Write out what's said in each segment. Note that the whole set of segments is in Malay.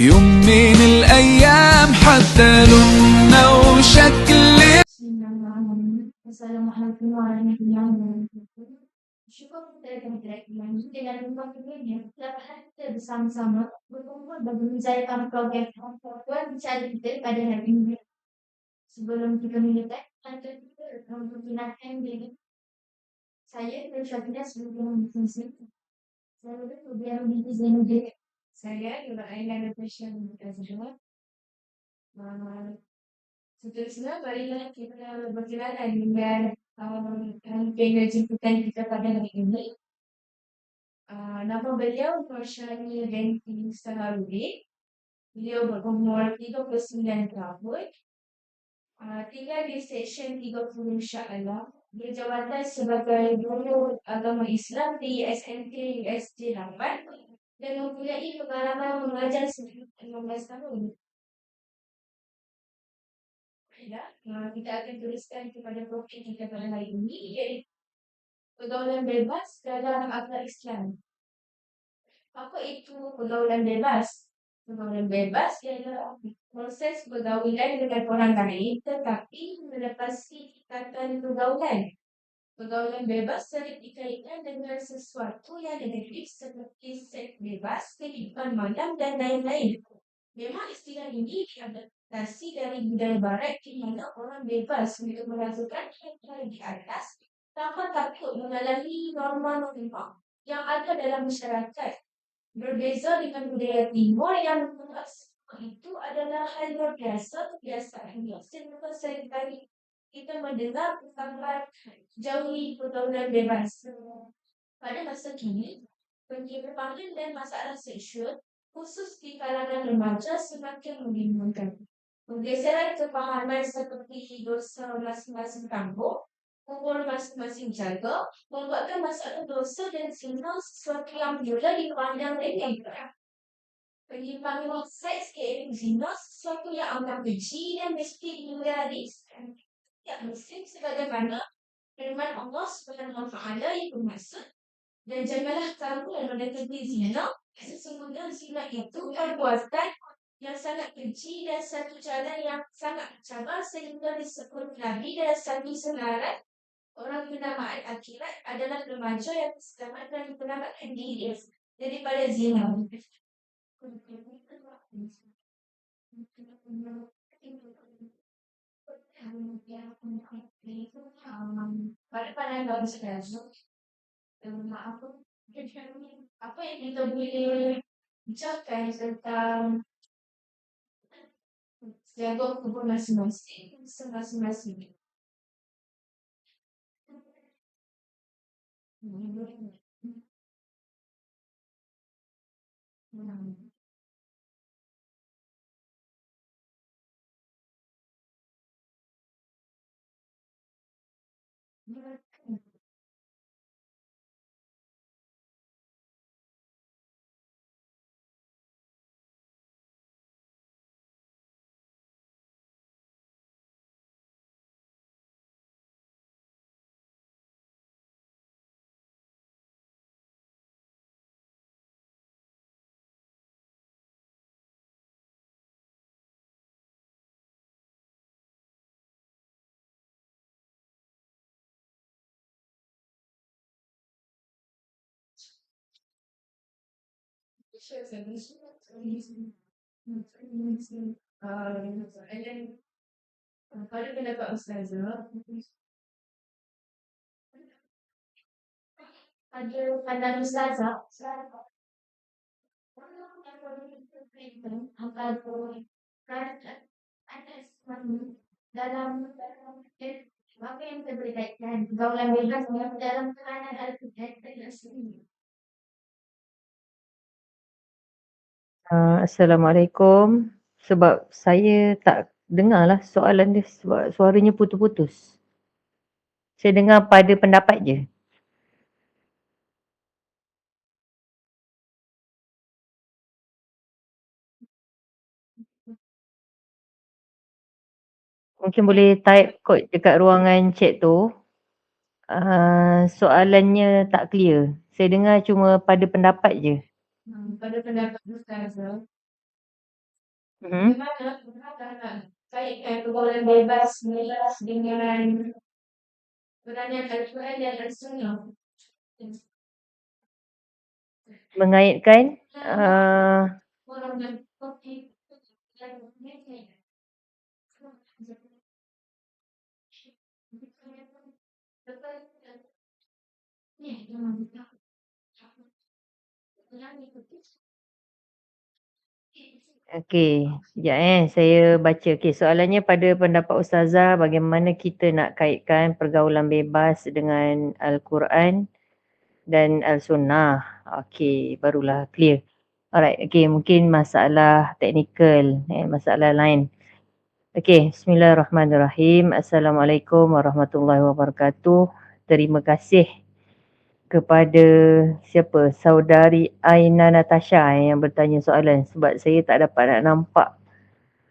يوم من الأيام حتى لوننا وشكلنا. Assalamualaikum warahmatullahi wabarakatuh. Syukur kita dengan rumah keduanya dapat kita bersama-sama berkumpul bagi menjalankan program Tuan Bicara kita pada hari ini. Sebelum kita mulai, antara kita memperkenalkan diri. Saya Nur Syafida sebagai pembimbing. Saya berbicara di Zainuddin. Saya Nur Aina Natasha Azhar. Seterusnya, marilah kita berkenalan dengan panel jemputan kita pada hari ini. Nama beliau Marshani Renti Saharudin. Beliau berumur 39 tahun. Tinggal di Seksyen 30 Shah Alam. Berjawatan sebagai guru agama Islam di SMK UST Rahmat dan mempunyai pengalaman mengajar selama 16 tahun. Kita akan teruskan kepada topik kita pada hari ini, iaitu pergaulan bebas dalam agama Islam. Apa itu pergaulan bebas? Pergaulan bebas ialah proses pergaulan dengan orang lain tetapi melepasi ikatan pergaulan. Pergaulan bebas sering dikaitkan dengan sesuatu yang negatif seperti seks bebas, kehidupan malam dan lain-lain. Memang istilah ini diadaptasi dari budaya barat di mana orang bebas untuk melakukan hal di atas tanpa takut mengalami norma-norma yang ada dalam masyarakat. Berbeza dengan budaya timur yang menganggap itu adalah hal yang biasa, kebiasaan yang seringkali kita mendengar tentang jauhi pergaulan bebas. Pada masa kini, penyimpangan dan masalah seksual khusus di kalangan remaja semakin membingungkan. Pergeseran kepahaman seperti dosa masing-masing kampung, umur masing-masing jaga, membuatkan masalah dosa dan zina sesuatu yang mula dipandang remeh. Penyimpangan seks keiring zina sesuatu yang amat keji dan mesti dihindari. Ya, Muslim sebagaimana firman Allah Subhanahu wa Ta'ala yang bermaksud, dan janganlah kamu mendekati zina, sesungguhnya zina itu perbuatan yang sangat keji dan satu jalan yang sangat cabar sehingga disebut Nabi dalam satu senarai orang penamaan akhirat adalah remaja yang selamat dan menyelamatkan diri daripada zina. Pada pandangan saya, apa yang kita boleh bicarakan tentang jaga kubur masing-masing. Pada pendapat Ustazah, ada pandangan Ustazah, antara dalam apa yang kita boleh kaitkan pergaulan bebas dalam peranan Al-Quran dan As-Sunnah. Assalamualaikum. Sebab saya tak dengarlah soalan dia sebab suaranya putus-putus. Saya dengar pada pendapat je. Mungkin boleh type kot dekat ruangan chat tu. Soalannya tak clear. Saya dengar cuma pada pendapat je. Pada pendapat Ustazah, Mhm. Bagaimana kaitkan pergaulan bebas dengan peranan Al-Quran dan As-Sunnah? Mengaitkan Orang dan kopi dan okey, sekejap saya baca. Okey, soalannya pada pendapat ustazah bagaimana kita nak kaitkan pergaulan bebas dengan Al-Quran dan Al-Sunnah. Okey, barulah clear. Alright, okey, mungkin masalah teknikal, masalah lain. Okey, bismillahirrahmanirrahim. Assalamualaikum warahmatullahi wabarakatuh. Terima kasih kepada siapa? Saudari Aina Natasha yang bertanya soalan sebab saya tak dapat nak nampak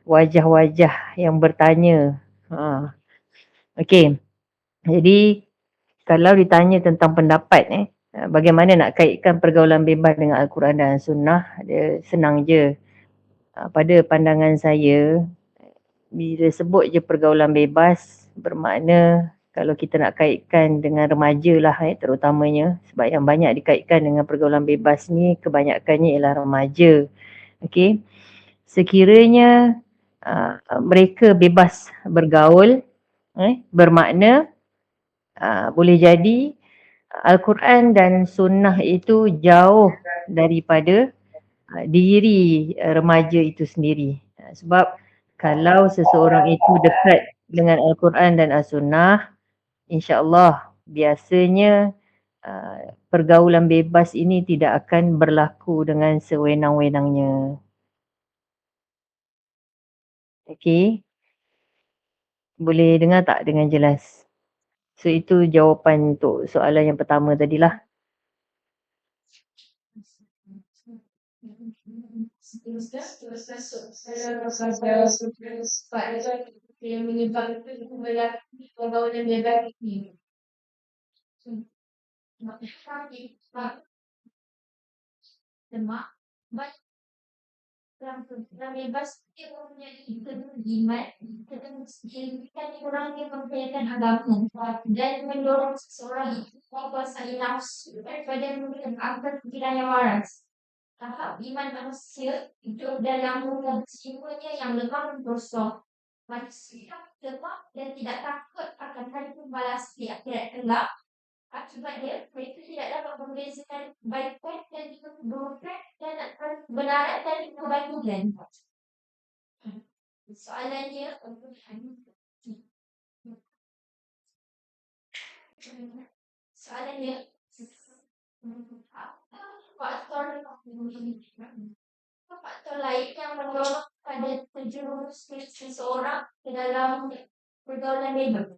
wajah-wajah yang bertanya. Okey. Jadi kalau ditanya tentang pendapat bagaimana nak kaitkan pergaulan bebas dengan Al-Quran dan Sunnah, dia senang je. Pada pandangan saya, bila sebut je pergaulan bebas, bermakna kalau kita nak kaitkan dengan remaja lah terutamanya, sebab yang banyak dikaitkan dengan pergaulan bebas ni kebanyakannya ialah remaja. Okey. Sekiranya mereka bebas bergaul, bermakna boleh jadi Al-Quran dan Sunnah itu jauh daripada diri remaja itu sendiri. Sebab kalau seseorang itu dekat dengan Al-Quran dan As-Sunnah, insya-Allah biasanya pergaulan bebas ini tidak akan berlaku dengan sewenang-wenangnya. Okey. Boleh dengar tak dengan jelas? So itu jawapan untuk soalan yang pertama tadilah. yang menyebabkan pergaulan bebas ini. Lemak, baik pergaulan bebas dia mempunyai iman, kita orang yang mempercayakan agama dan mendorong seseorang itu menguasai nafsu daripada memberikan akal pikiran yang waras. Tahap iman manusia itu dalam jiwanya yang lemah dan kosong. Manusia lemah dan tidak takut akan hari pembalasan di akhirat kelak. Akibatnya, mereka tidak dapat membezakan kebaikan dan keburukan dan kebenaran dan kebatilan. Soalannya, faktor lain yang mendorong pada terjerumus seseorang ke dalam pergaulan bebas.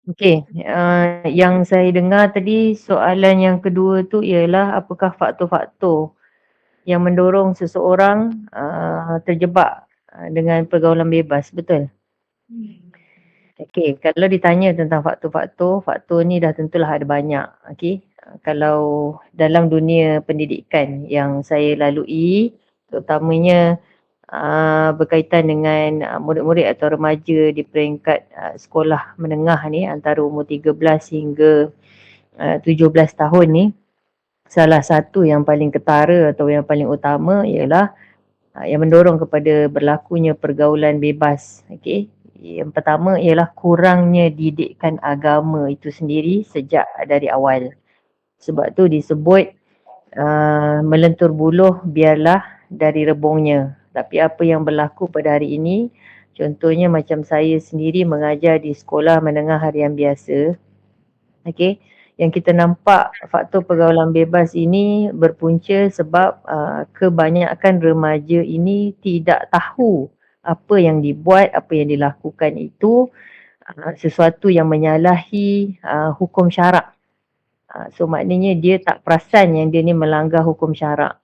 Okey, yang saya dengar tadi soalan yang kedua tu ialah apakah faktor-faktor yang mendorong seseorang terjebak dengan pergaulan bebas, betul? Okey, kalau ditanya tentang faktor-faktor, faktor ni dah tentulah ada banyak. Okey, kalau dalam dunia pendidikan yang saya lalui, terutamanya berkaitan dengan murid-murid atau remaja di peringkat sekolah menengah ni antara umur 13 hingga 17 tahun ni, salah satu yang paling ketara atau yang paling utama ialah yang mendorong kepada berlakunya pergaulan bebas. Okey, yang pertama ialah kurangnya didikan agama itu sendiri sejak dari awal. Sebab tu disebut melentur buluh biarlah dari rebungnya. Tapi apa yang berlaku pada hari ini, contohnya macam saya sendiri mengajar di sekolah menengah harian biasa. Okey, yang kita nampak faktor pergaulan bebas ini berpunca sebab kebanyakan remaja ini tidak tahu apa yang dibuat, apa yang dilakukan itu sesuatu yang menyalahi hukum syarak. So maknanya dia tak perasan yang dia ni melanggar hukum syarak.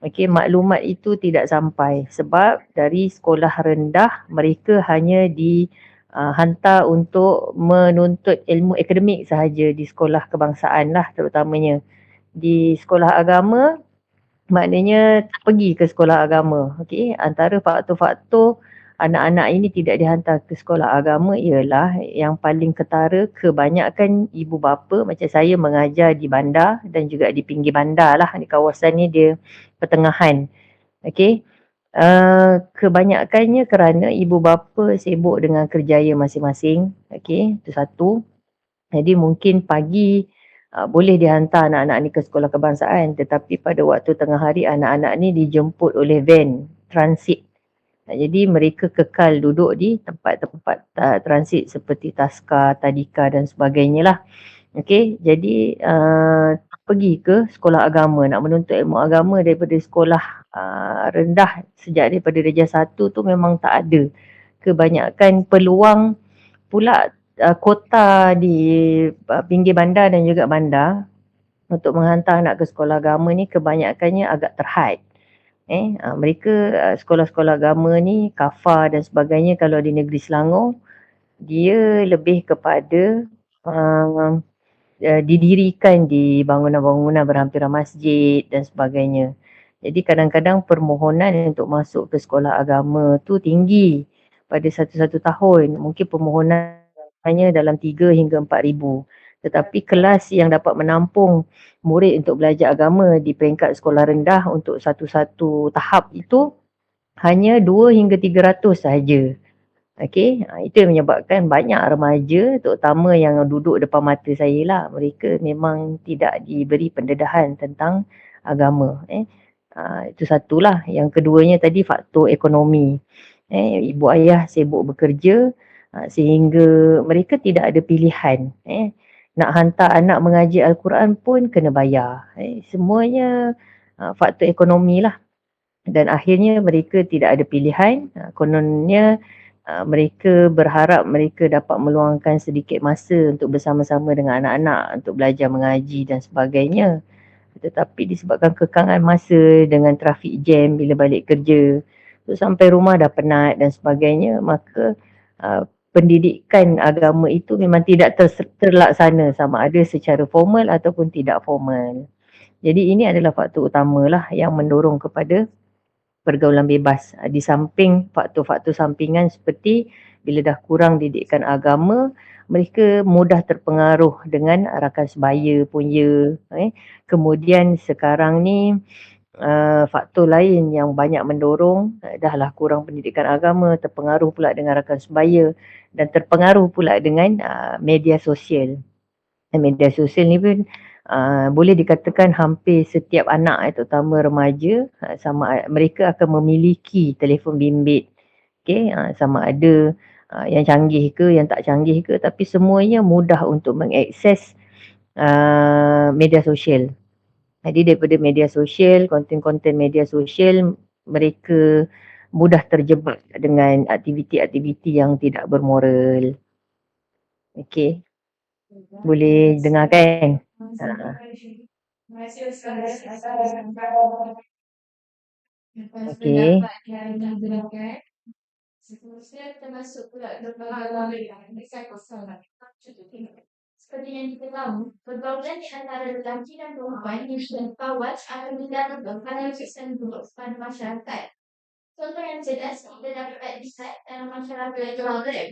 Okey, maklumat itu tidak sampai sebab dari sekolah rendah mereka hanya dihantar untuk menuntut ilmu akademik sahaja di sekolah kebangsaan lah terutamanya. Di sekolah agama maknanya tak pergi ke sekolah agama. Okey, antara faktor-faktor anak-anak ini tidak dihantar ke sekolah agama ialah yang paling ketara kebanyakan ibu bapa macam saya mengajar di bandar dan juga di pinggir bandar lah, di kawasan ni dia pertengahan. Okey. Kebanyakannya kerana ibu bapa sibuk dengan kerjaya masing-masing. Okey, itu satu. Jadi mungkin pagi boleh dihantar anak-anak ni ke sekolah kebangsaan, tetapi pada waktu tengah hari anak-anak ni dijemput oleh van transit. Jadi mereka kekal duduk di tempat-tempat transit seperti Taska, Tadika dan sebagainya lah. Okey, jadi pergi ke sekolah agama, nak menuntut ilmu agama daripada sekolah rendah sejak daripada darjah 1 tu memang tak ada. Kebanyakan peluang pula kota di pinggir bandar dan juga bandar untuk menghantar anak ke sekolah agama ni kebanyakannya agak terhad. Mereka sekolah-sekolah agama ni, Kafar dan sebagainya kalau di negeri Selangor, dia lebih kepada didirikan di bangunan-bangunan berhampiran masjid dan sebagainya. Jadi kadang-kadang permohonan untuk masuk ke sekolah agama tu tinggi pada satu-satu tahun. Mungkin permohonannya dalam 3 hingga 4,000. Tetapi kelas yang dapat menampung murid untuk belajar agama di peringkat sekolah rendah untuk satu-satu tahap itu hanya 2 hingga 300 sahaja. Okey, itu yang menyebabkan banyak remaja terutama yang duduk depan mata saya lah, mereka memang tidak diberi pendedahan tentang agama. Itu satulah. Yang keduanya tadi faktor ekonomi. Ibu ayah sibuk bekerja sehingga mereka tidak ada pilihan. Nak hantar anak mengaji Al-Quran pun kena bayar. Semuanya faktor ekonomi lah. Dan akhirnya mereka tidak ada pilihan. Kononnya mereka berharap mereka dapat meluangkan sedikit masa untuk bersama-sama dengan anak-anak untuk belajar mengaji dan sebagainya. Tetapi disebabkan kekangan masa dengan trafik jam bila balik kerja, so sampai rumah dah penat dan sebagainya, maka pendidikan agama itu memang tidak terlaksana sama ada secara formal ataupun tidak formal. Jadi ini adalah faktor utamalah yang mendorong kepada pergaulan bebas. Di samping faktor-faktor sampingan seperti bila dah kurang didikan agama, mereka mudah terpengaruh dengan rakan sebaya pun ya. Kemudian sekarang ni faktor lain yang banyak mendorong, dahlah kurang pendidikan agama, terpengaruh pula dengan rakan sebaya dan terpengaruh pula dengan media sosial. Media sosial ni pun boleh dikatakan hampir setiap anak terutama remaja mereka akan memiliki telefon bimbit. Okey, sama ada yang canggih ke yang tak canggih ke, tapi semuanya mudah untuk mengakses media sosial. Jadi daripada media sosial, konten-konten media sosial, mereka mudah terjebak dengan aktiviti-aktiviti yang tidak bermoral. Okey, boleh dengar kan? Okey. Seterusnya termasuk pula pergaulan seperti yang kita tahu, pergaulan di antara lelaki dan perempuan yang sudah kawat akan mengganggu pada sistem pada masyarakat. Contoh yang jelas kita dapat lihat dalam masyarakat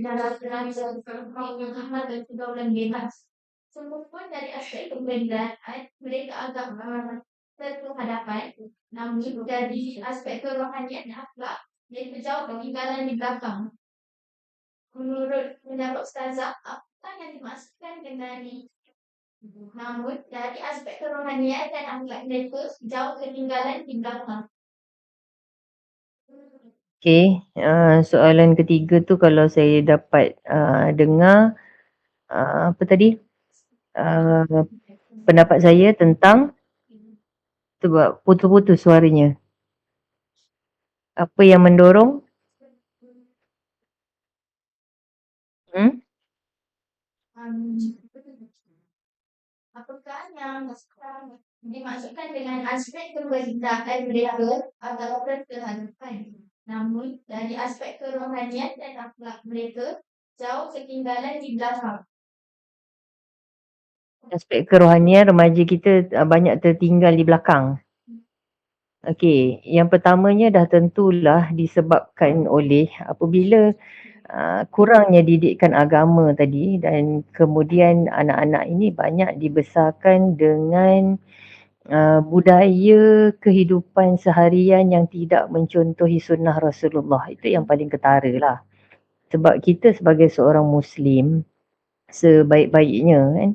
dalam pergaulan dan pergaulan bebas. Semua pun dari aspek kebenaran mereka agak terhadapan, namun dari aspek kerohanian dan akhlak mereka jauh ketinggalan di belakang. Menurut pendapat Ustazah, apa yang dimaksudkan dengan ini? Namun dari aspek kerohanian dan akhlak mereka jauh ketinggalan di belakang. Okey, soalan ketiga tu kalau saya dapat dengar apa tadi? Pendapat saya tentang sebab putus-putus suaranya. Apa yang mendorong? Apakah yang dimaksudkan dengan aspek kebenaran mereka atau keterhadapan? Namun dari aspek kerohanian dan akhlak mereka jauh ketinggalan di belakang. Aspek kerohanian remaja kita banyak tertinggal di belakang. Okey, yang pertamanya dah tentulah disebabkan oleh apabila kurangnya didikan agama tadi dan kemudian anak-anak ini banyak dibesarkan dengan budaya kehidupan seharian yang tidak mencontohi sunnah Rasulullah. Itu yang paling ketaralah. Sebab kita sebagai seorang Muslim, sebaik-baiknya kan,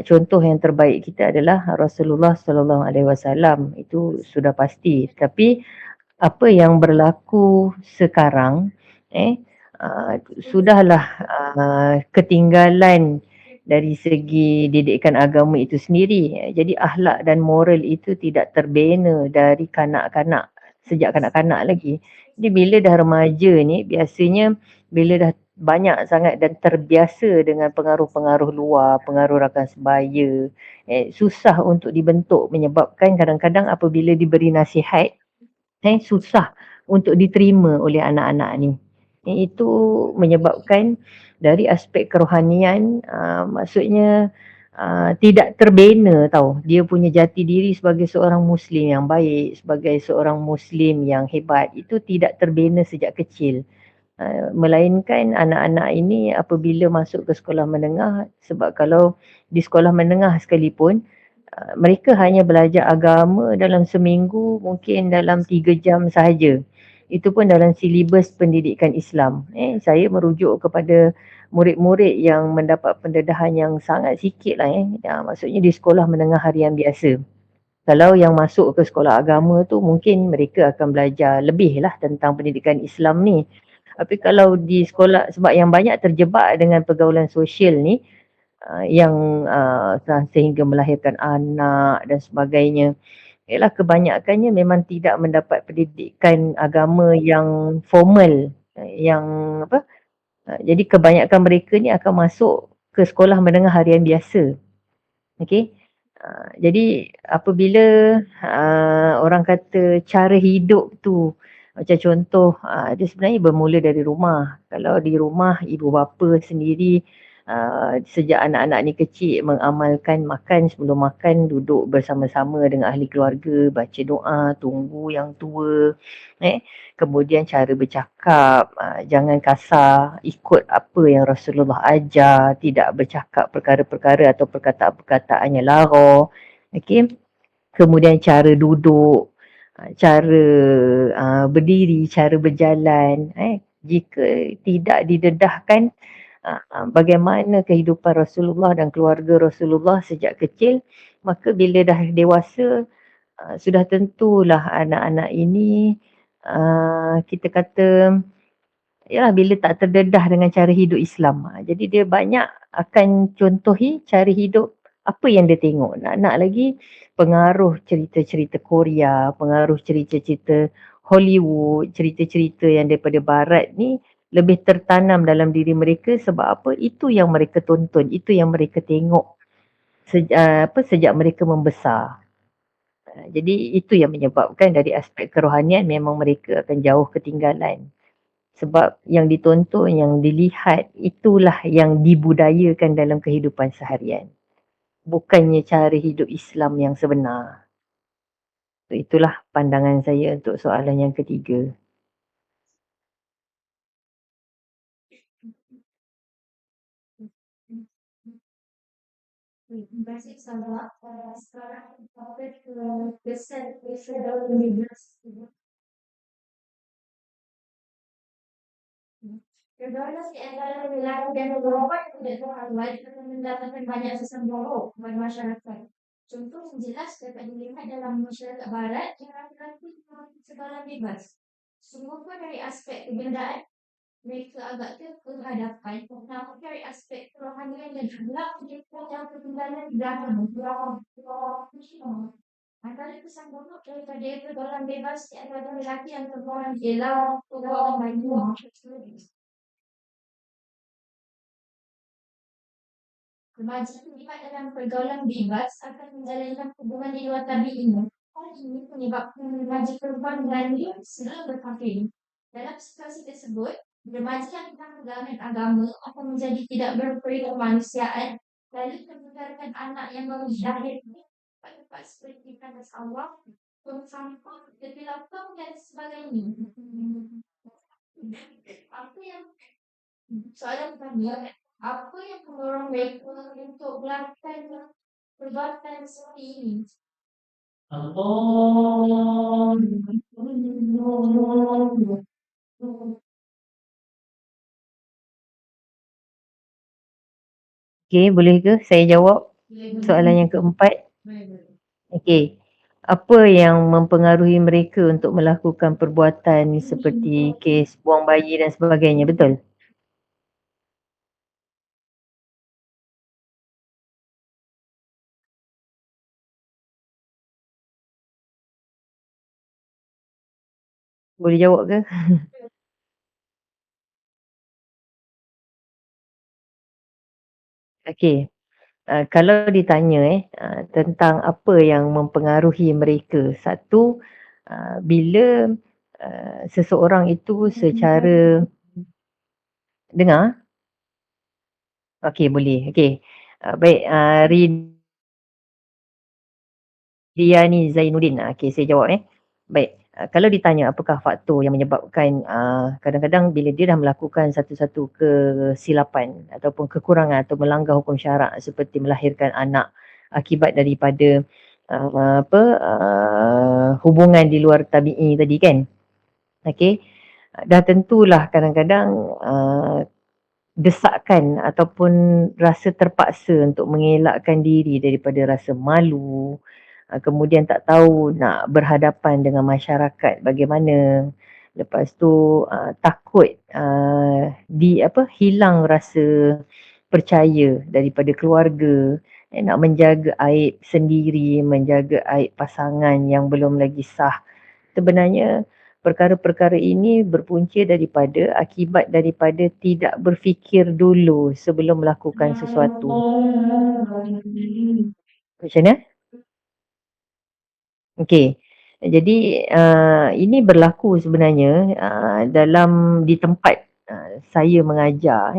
contoh yang terbaik kita adalah Rasulullah Sallallahu Alaihi Wasallam. Itu sudah pasti. Tapi apa yang berlaku sekarang eh sudahlah ketinggalan dari segi didikan agama itu sendiri. Jadi akhlak dan moral itu tidak terbina dari kanak-kanak, sejak kanak-kanak lagi. Jadi bila dah remaja ni biasanya bila dah banyak sangat dan terbiasa dengan pengaruh-pengaruh luar, pengaruh rakan sebaya, susah untuk dibentuk menyebabkan kadang-kadang apabila diberi nasihat susah untuk diterima oleh anak-anak ni. Itu menyebabkan dari aspek kerohanian, maksudnya tidak terbina tau. Dia punya jati diri sebagai seorang Muslim yang baik, sebagai seorang Muslim yang hebat, itu tidak terbina sejak kecil. Melainkan anak-anak ini apabila masuk ke sekolah menengah, sebab kalau di sekolah menengah sekalipun, mereka hanya belajar agama dalam seminggu mungkin dalam 3 jam sahaja. Itu pun dalam silibus pendidikan Islam. Saya merujuk kepada murid-murid yang mendapat pendedahan yang sangat sikit lah. Maksudnya di sekolah menengah harian biasa. Kalau yang masuk ke sekolah agama tu mungkin mereka akan belajar lebih lah tentang pendidikan Islam ni. Tapi kalau di sekolah, sebab yang banyak terjebak dengan pergaulan sosial ni, yang sehingga melahirkan anak dan sebagainya. Ialah kebanyakannya memang tidak mendapat pendidikan agama yang formal, yang apa, jadi kebanyakan mereka ni akan masuk ke sekolah menengah harian biasa. Okey. Jadi apabila orang kata cara hidup tu, macam contoh dia sebenarnya bermula dari rumah. Kalau di rumah ibu bapa sendiri sejak anak-anak ni kecil mengamalkan makan, sebelum makan duduk bersama-sama dengan ahli keluarga, baca doa, tunggu yang tua, kemudian cara bercakap, jangan kasar, ikut apa yang Rasulullah ajar, tidak bercakap perkara-perkara atau perkataan-perkataan yang lara. Okey. Kemudian cara duduk, cara berdiri, cara berjalan. Jika tidak didedahkan bagaimana kehidupan Rasulullah dan keluarga Rasulullah sejak kecil, maka bila dah dewasa, sudah tentulah anak-anak ini kita kata yalah bila tak terdedah dengan cara hidup Islam. Jadi dia banyak akan contohi cara hidup apa yang dia tengok. Nak lagi pengaruh cerita-cerita Korea, pengaruh cerita-cerita Hollywood, cerita-cerita yang daripada barat ni lebih tertanam dalam diri mereka sebab apa? Itu yang mereka tonton, itu yang mereka tengok sejak mereka membesar. Jadi itu yang menyebabkan dari aspek kerohanian memang mereka akan jauh ketinggalan. Sebab yang ditonton, yang dilihat, itulah yang dibudayakan dalam kehidupan seharian. Bukannya cara hidup Islam yang sebenar. Itulah pandangan saya untuk soalan yang ketiga. Masih sama sekarang sampai ke besar dalam minus. Regardless di antara lelaki dan perempuan tidak terhadap akan mendatangkan banyak sesembahan kepada masyarakat. Contoh yang jelas dapat dilihat dalam masyarakat barat yang laki-laki segala bebas. Semua pun dari aspek kebendaan mereka agak terhadapan namun dari aspek kerohanian dan akhlak mereka yang ketinggalan di belakang. Antara kesan buruk daripada pergaulan bebas di antara lelaki yang tergolong ialah pergaulan banyak. Remaja terlibat dalam pergaulan bebas akan menjalankan hubungan di luar tabi'i. Hal ini menyebabkan remaja perempuan berani segera berkahwin. Dalam situasi tersebut, remaja yang tentang pegangan agama akan menjadi tidak berperi kemanusiaan lalu membesarkan anak yang baru dilahirkan pada tempat seperti kandas Allah sampah, depilapang dan sebagainya. Apa yang soalan pertama, apa yang mendorong mereka untuk melakukan perbuatan seperti ini? Okey, boleh ke saya jawab soalan yang keempat? Boleh. Okey. Apa yang mempengaruhi mereka untuk melakukan perbuatan seperti kes buang bayi dan sebagainya, betul? Boleh jawab ke? Okey. Kalau ditanya tentang apa yang mempengaruhi mereka. Satu, bila seseorang itu secara dengar? Okey, boleh. Okey. Baik, Riani Zainuddin. Okey, saya jawab Baik, kalau ditanya apakah faktor yang menyebabkan kadang-kadang bila dia dah melakukan satu-satu kesilapan ataupun kekurangan atau melanggar hukum syarak seperti melahirkan anak akibat daripada hubungan di luar tabi'i tadi kan. Okey. Dah tentulah kadang-kadang desakan ataupun rasa terpaksa untuk mengelakkan diri daripada rasa malu, kemudian tak tahu nak berhadapan dengan masyarakat bagaimana. Lepas tu takut hilang rasa percaya daripada keluarga, nak menjaga aib sendiri, menjaga aib pasangan yang belum lagi sah. Sebenarnya perkara-perkara ini berpunca daripada akibat daripada tidak berfikir dulu sebelum melakukan sesuatu. Macam mana? Okey. Jadi ini berlaku sebenarnya di tempat saya mengajar.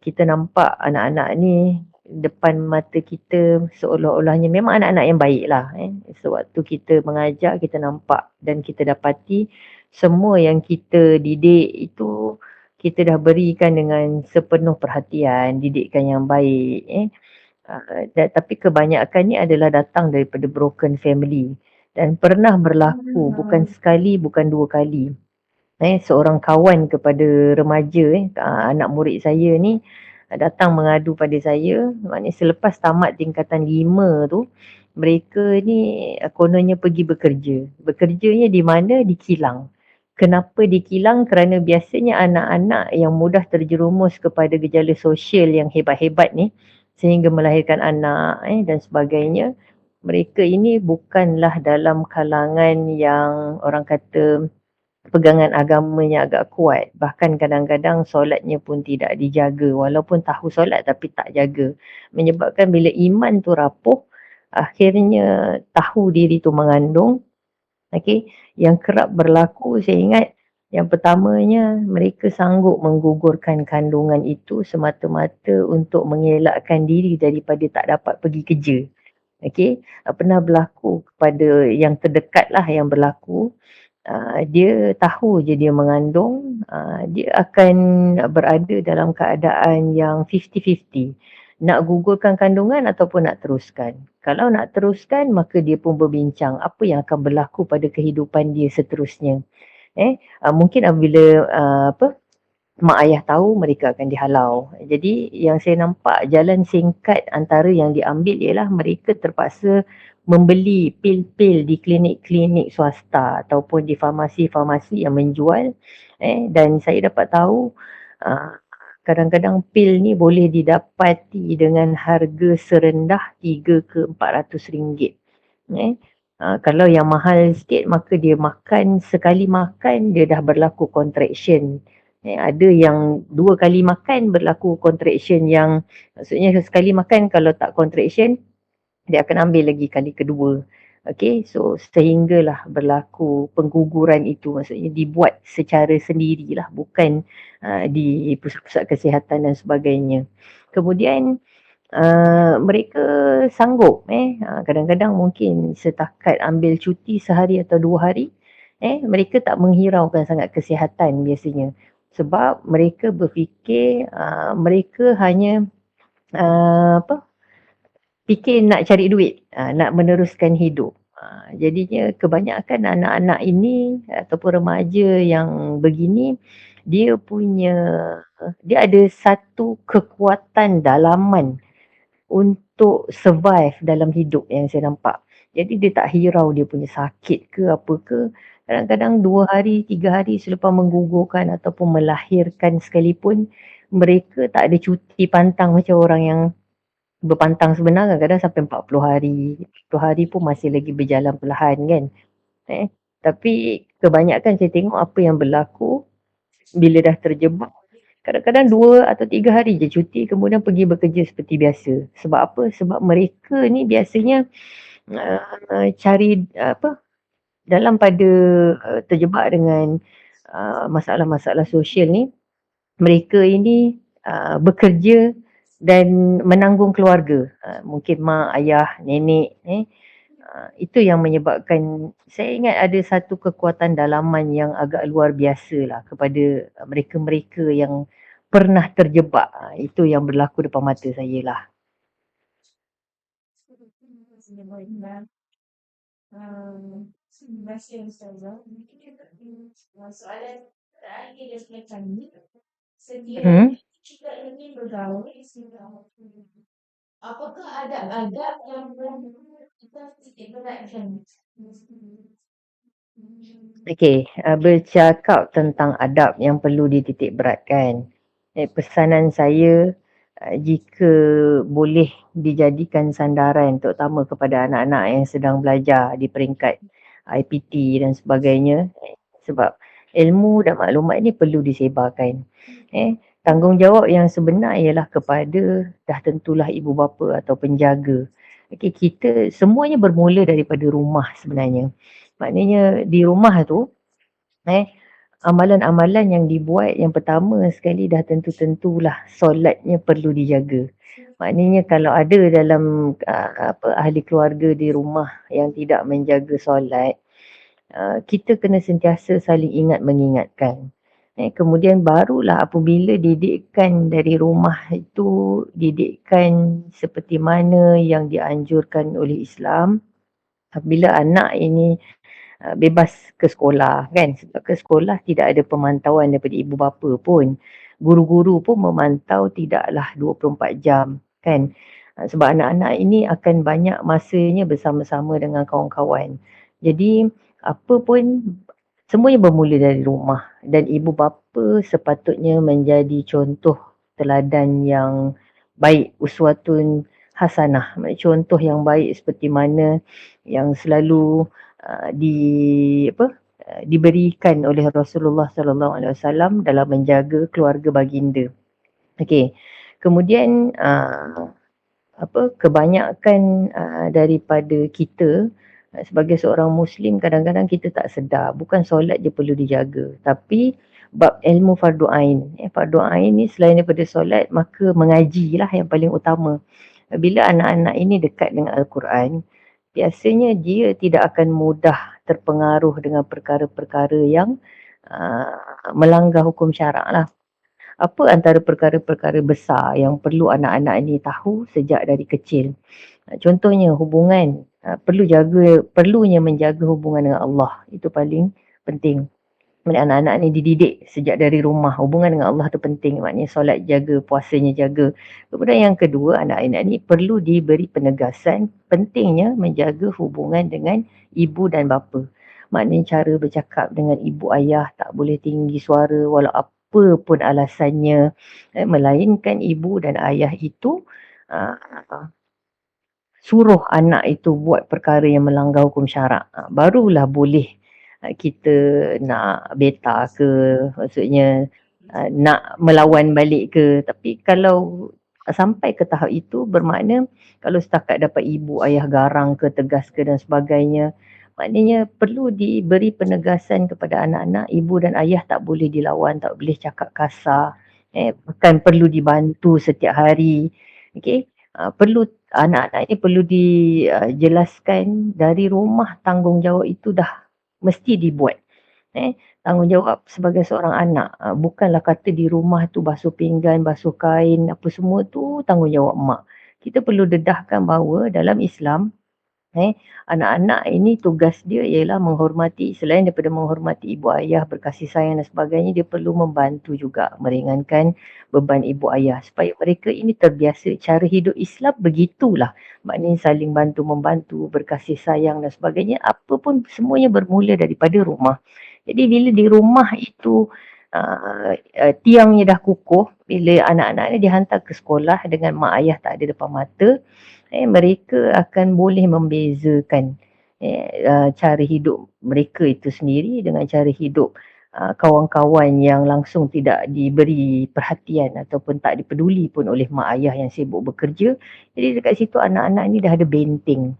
Kita nampak anak-anak ni depan mata kita seolah-olahnya memang anak-anak yang baik lah. Sewaktu kita mengajar, kita nampak dan kita dapati semua yang kita didik itu kita dah berikan dengan sepenuh perhatian, didikan yang baik. Tapi kebanyakan ni adalah datang daripada broken family. Dan pernah berlaku bukan sekali, bukan dua kali. Seorang kawan kepada remaja, anak murid saya ni datang mengadu pada saya. Maknanya selepas tamat tingkatan 5 tu, mereka ni kononnya pergi bekerja. Bekerjanya di mana? Di kilang. Kenapa di kilang? Kerana biasanya anak-anak yang mudah terjerumus kepada gejala sosial yang hebat-hebat ni sehingga melahirkan anak dan sebagainya. Mereka ini bukanlah dalam kalangan yang orang kata pegangan agamanya agak kuat. Bahkan kadang-kadang solatnya pun tidak dijaga. Walaupun tahu solat tapi tak jaga. Menyebabkan bila iman tu rapuh, akhirnya tahu diri tu mengandung. Okey, yang kerap berlaku saya ingat yang pertamanya mereka sanggup menggugurkan kandungan itu semata-mata untuk mengelakkan diri daripada tak dapat pergi kerja. Okey, pernah berlaku kepada yang terdekat lah yang berlaku. Dia tahu je dia mengandung, dia akan berada dalam keadaan yang 50-50. Nak gugurkan kandungan ataupun nak teruskan. Kalau nak teruskan, maka dia pun berbincang apa yang akan berlaku pada kehidupan dia seterusnya. Mungkin apabila mak ayah tahu, mereka akan dihalau. Jadi yang saya nampak jalan singkat antara yang diambil ialah mereka terpaksa membeli pil-pil di klinik-klinik swasta ataupun di farmasi-farmasi yang menjual. Dan saya dapat tahu kadang-kadang pil ni boleh didapati dengan harga serendah 3 ke 400 ringgit. Kalau yang mahal sikit maka dia makan, sekali makan dia dah berlaku contraction. Ada yang 2 kali makan berlaku contraction yang maksudnya sekali makan kalau tak contraction dia akan ambil lagi kali kedua. Okey, so sehinggalah berlaku pengguguran itu, maksudnya dibuat secara sendirilah, bukan di pusat-pusat kesihatan dan sebagainya. Kemudian mereka sanggup kadang-kadang mungkin setakat ambil cuti sehari atau 2 hari, mereka tak menghiraukan sangat kesihatan biasanya. Sebab mereka berfikir mereka hanya fikir nak cari duit, nak meneruskan hidup. Jadinya kebanyakan anak-anak ini ataupun remaja yang begini, dia ada satu kekuatan dalaman untuk survive dalam hidup yang saya nampak. Jadi dia tak hirau dia punya sakit ke apa ke. Kadang-kadang 2 hari, 3 hari selepas menggugurkan ataupun melahirkan sekalipun, mereka tak ada cuti pantang macam orang yang berpantang sebenar, kadang-kadang sampai 40 hari. 40 hari pun masih lagi berjalan perlahan kan. Tapi kebanyakan saya tengok apa yang berlaku bila dah terjebak, kadang-kadang 2 atau 3 hari je cuti, kemudian pergi bekerja seperti biasa. Sebab apa? Sebab mereka ni biasanya cari dalam pada terjebak dengan masalah-masalah sosial ni, mereka ini bekerja dan menanggung keluarga. Mungkin mak, ayah, nenek. Itu yang menyebabkan, saya ingat ada satu kekuatan dalaman yang agak luar biasa lah kepada mereka-mereka yang pernah terjebak. Itu yang berlaku depan mata saya lah. Terima kasih Ustazah. Mungkin juga soalan terakhir dari kami. Setiap kita ingin bergaul, apakah adab-adab yang kita titik beratkan? Okey, bercakap tentang adab yang perlu dititik beratkan. Pesanan saya, jika boleh dijadikan sandaran terutama kepada anak-anak yang sedang belajar di peringkat IPT dan sebagainya, sebab ilmu dan maklumat ni perlu disebarkan. Tanggungjawab yang sebenar ialah kepada dah tentulah ibu bapa atau penjaga. Okey, kita semuanya bermula daripada rumah sebenarnya. Maknanya di rumah tu, amalan-amalan yang dibuat yang pertama sekali dah tentu-tentulah solatnya perlu dijaga. Maknanya kalau ada dalam ahli keluarga di rumah yang tidak menjaga solat, kita kena sentiasa saling ingat mengingatkan. Kemudian barulah apabila didikan dari rumah itu, didikan seperti mana yang dianjurkan oleh Islam, bila anak ini bebas ke sekolah kan, sebab ke sekolah tidak ada pemantauan daripada ibu bapa pun, guru-guru pun memantau tidaklah 24 jam kan. Sebab anak-anak ini akan banyak masanya bersama-sama dengan kawan-kawan. Jadi apa pun semuanya bermula dari rumah, dan ibu bapa sepatutnya menjadi contoh teladan yang baik, uswatun hasanah, contoh yang baik seperti mana yang selalu diberikan oleh Rasulullah sallallahu alaihi wasallam dalam menjaga keluarga baginda. Okey. Kemudian kebanyakan daripada kita sebagai seorang muslim, kadang-kadang kita tak sedar, bukan solat je perlu dijaga, tapi bab ilmu fardu ain. Fardu ain ni selain daripada solat, maka mengajilah yang paling utama. Bila anak-anak ini dekat dengan Al-Quran, biasanya dia tidak akan mudah terpengaruh dengan perkara-perkara yang melanggar hukum syarak lah. Apa antara perkara-perkara besar yang perlu anak-anak ini tahu sejak dari kecil? Contohnya hubungan, perlunya menjaga hubungan dengan Allah. Itu paling penting. Anak-anak ni dididik sejak dari rumah, hubungan dengan Allah tu penting, maknanya solat jaga, puasanya jaga. Kemudian yang kedua, anak-anak ni perlu diberi penegasan pentingnya menjaga hubungan dengan ibu dan bapa. Maknanya cara bercakap dengan ibu ayah tak boleh tinggi suara walau apa pun alasannya, melainkan ibu dan ayah itu suruh anak itu buat perkara yang melanggar hukum syarak, barulah boleh kita nak beta ke, maksudnya nak melawan balik ke. Tapi kalau sampai ke tahap itu, bermakna kalau setakat dapat ibu ayah garang ke, tegas ke dan sebagainya, maknanya perlu diberi penegasan kepada anak-anak, ibu dan ayah tak boleh dilawan, tak boleh cakap kasar, bahkan perlu dibantu setiap hari. Okey. perlu anak-anak ni perlu dijelaskan dari rumah, tanggungjawab itu dah mesti dibuat. Tanggungjawab sebagai seorang anak, bukanlah kata di rumah tu basuh pinggan, basuh kain, apa semua tu tanggungjawab mak. Kita perlu dedahkan bahawa dalam Islam, anak-anak ini tugas dia ialah menghormati, selain daripada menghormati ibu ayah, berkasih sayang dan sebagainya, dia perlu membantu juga meringankan beban ibu ayah supaya mereka ini terbiasa. Cara hidup Islam begitulah, maknanya saling bantu-membantu, berkasih sayang dan sebagainya, apa pun semuanya bermula daripada rumah. Jadi bila di rumah itu tiangnya dah kukuh, bila anak-anak ni dihantar ke sekolah dengan mak ayah tak ada depan mata, mereka akan boleh membezakan cara hidup mereka itu sendiri dengan cara hidup kawan-kawan yang langsung tidak diberi perhatian ataupun tak dipeduli pun oleh mak ayah yang sibuk bekerja. Jadi dekat situ anak-anak ni dah ada benteng.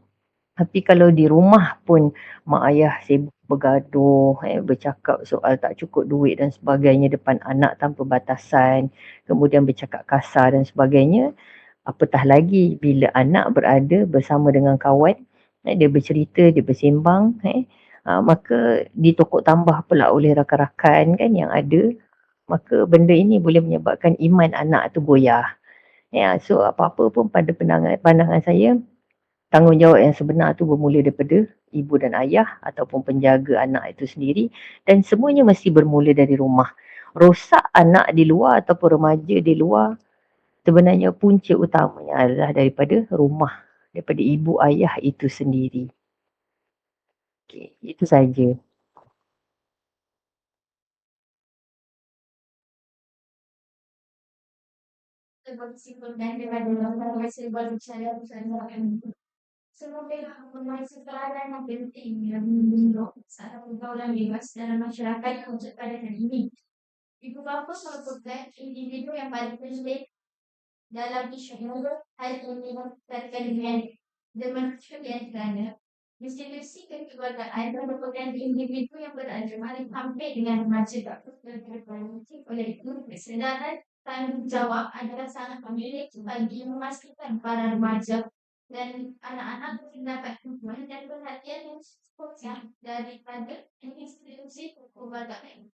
Tapi kalau di rumah pun mak ayah sibuk bergaduh, bercakap soal tak cukup duit dan sebagainya depan anak tanpa batasan, kemudian bercakap kasar dan sebagainya, apatah lagi bila anak berada bersama dengan kawan, dia bercerita, dia bersembang, maka ditokok tambah pula oleh rakan-rakan kan yang ada, maka benda ini boleh menyebabkan iman anak tu goyah. So apa-apa pun pada pandangan saya, tanggungjawab yang sebenar tu bermula daripada ibu dan ayah ataupun penjaga anak itu sendiri, dan semuanya mesti bermula dari rumah. Rosak anak di luar ataupun remaja di luar, sebenarnya punca utamanya adalah daripada rumah, daripada ibu ayah itu sendiri. Okey, itu saja. Simpulkan daripada hasil berbicara bersama kami. Semoga informasi pelajaran yang penting yang menunjuk saat pergaulan bebas dalam masyarakat yang wujud pada hari ini. Ibu bapa merupakan individu yang paling penting dalam isu hari ini terkait dengan demonstrasi yang kerana institusi kekeluargaan merupakan individu yang berada paling hampir dengan remaja oleh itu kesedaran tanggungjawab adalah sangat penting bagi memastikan para remaja dan anak-anak mendapat dukungan dan perhatian yang sepenuhnya daripada institusi kekeluargaan.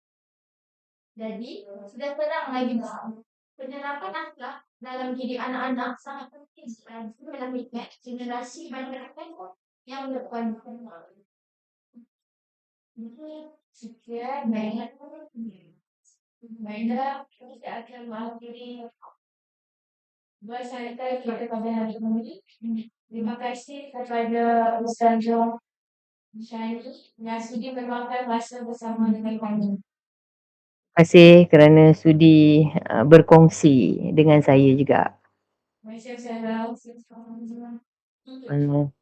Jadi, sudah terang lagi bahawa penerapan akhlak dalam diri anak-anak sangat penting dalam mendidik generasi masyarakat yang berkualitas. Sekian, baiklah, kita akan mengakhiri bersama kita pada hari ini. Terima kasih kepada Ustazah Syahni yang sudi meluangkan masa bersama dengan kami. Terima kasih kerana sudi berkongsi dengan saya juga. Terima kasih.